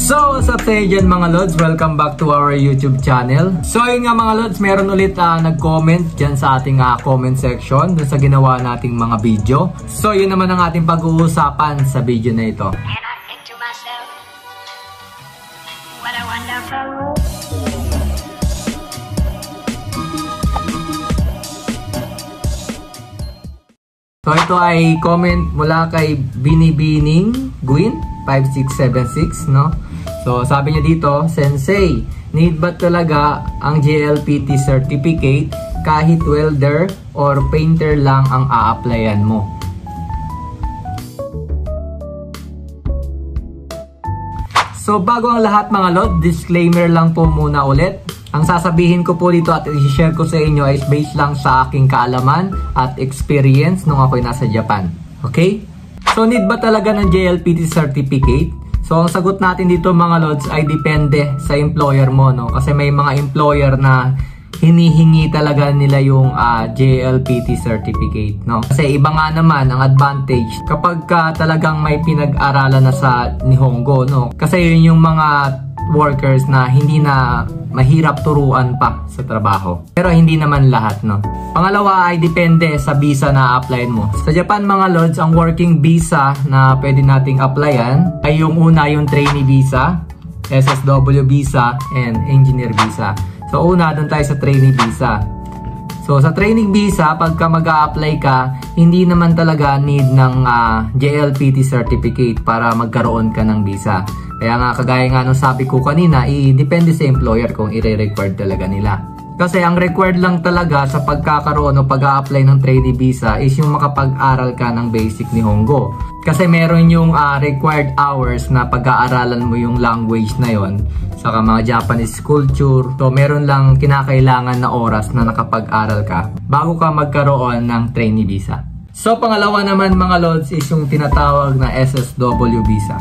So, what's up sa inyo dyan mga Lods? Welcome back to our YouTube channel. So, yun nga mga Lods, meron ulit nag-comment dyan sa ating comment section dun sa ginawa nating mga video. So, yun naman ang ating pag-uusapan sa video na ito. And I think to myself, what a wonderful world. So, ito ay comment mula kay Binibining Gwyn 5676, no? So, sabi niya dito, Sensei, need ba talaga ang JLPT certificate kahit welder or painter lang ang a-applyan mo? So, bago ang lahat mga Lod, disclaimer lang po muna ulit. Ang sasabihin ko po dito at i-share ko sa inyo ay based lang sa aking kaalaman at experience nung ako'y nasa Japan. Okay? So, need ba talaga ng JLPT certificate? So, ang sagot natin dito mga Lods ay depende sa employer mo, no? Kasi may mga employer na hinihingi talaga nila yung JLPT certificate, no? Kasi iba nga naman ang advantage kapag talagang may pinag-aralan na sa Nihongo, no? Kasi yun yung mga workers na hindi na mahirap turuan pa sa trabaho. Pero hindi naman lahat, no? Pangalawa ay depende sa visa na applyan mo. Sa Japan mga Lods, ang working visa na pwede nating applyan ay yung una, yung trainee visa, SSW visa, and engineer visa. So una, doon tayo sa trainee visa. So sa training visa, pagka mag-a-apply ka, hindi naman talaga need ng JLPT certificate para magkaroon ka ng visa. Kaya nga, kagaya nga nung sabi ko kanina, depende sa employer kung i-required talaga nila. Kasi ang required lang talaga sa pagkakaroon o pag-a-apply ng trainee visa is yung makapag-aral ka ng basic Nihongo. Kasi meron yung required hours na pag-aaralan mo yung language na yon, saka mga Japanese culture. So meron lang kinakailangan na oras na nakapag-aral ka bago ka magkaroon ng trainee visa. So pangalawa naman mga Lods is yung tinatawag na SSW visa.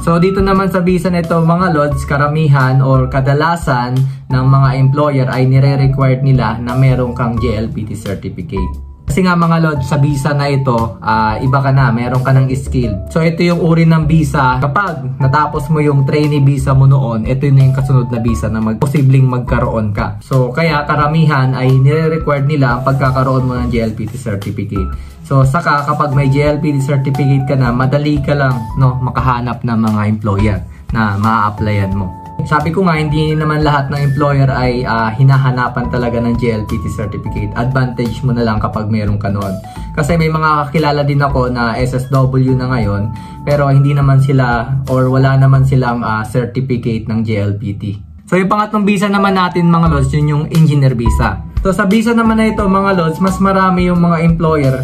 So dito naman sa visa nito mga Lods, karamihan or kadalasan ng mga employer ay nire-required nila na meron kang JLPT certificate. Kasi nga mga Lods, sa visa na ito, iba ka na, meron ka ng skill. So ito yung uri ng visa. Kapag natapos mo yung trainee visa mo noon, ito yung kasunod na visa na posibleng magkaroon ka. So kaya karamihan ay nire-required nila ang pagkakaroon mo ng JLPT certificate. So saka kapag may JLPT certificate ka na, madali ka lang makahanap ng mga employer na ma-applyan mo. Sabi ko nga, hindi naman lahat ng employer ay hinahanapan talaga ng JLPT certificate. Advantage mo na lang kapag meron ka noon. Kasi may mga kakilala din ako na SSW na ngayon, pero hindi naman sila or wala naman silang certificate ng JLPT. So yung pangatlong visa naman natin mga Lods, yun yung engineer visa. So sa visa naman na ito mga Lods, mas marami yung mga employer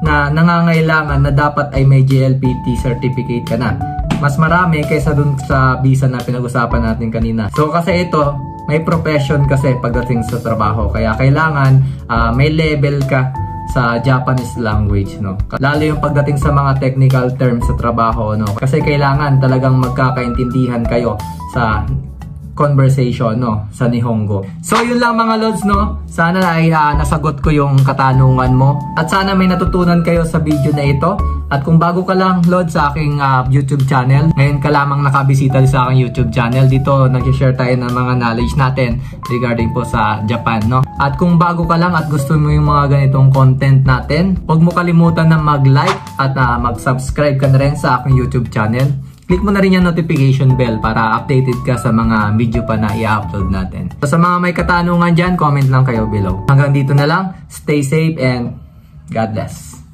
na nangangailangan na dapat ay may JLPT certificate ka na. Mas marami kaysa dun sa visa na pinag-usapan natin kanina. So kasi ito, may profession kasi pagdating sa trabaho. Kaya kailangan may level ka sa Japanese language, no? Lalo yung pagdating sa mga technical terms sa trabaho, no? Kasi kailangan talagang magkakaintindihan kayo sa conversation, no, sa Nihongo. So yun lang mga Lods, no. Sana ay nasagot ko yung katanungan mo at sana may natutunan kayo sa video na ito. At kung bago ka lang Lods sa aking YouTube channel, ngayon ka lamang nakabisita sa aking YouTube channel, dito nag-share tayo ng mga knowledge natin regarding po sa Japan, no. At kung bago ka lang at gusto mo yung mga ganitong content natin, huwag mo kalimutan na mag-like at mag-subscribe ka na rin sa aking YouTube channel. Click mo na rin yung notification bell para updated ka sa mga video pa na i-upload natin. So sa mga may katanungan dyan, comment lang kayo below. Hanggang dito na lang. Stay safe and God bless.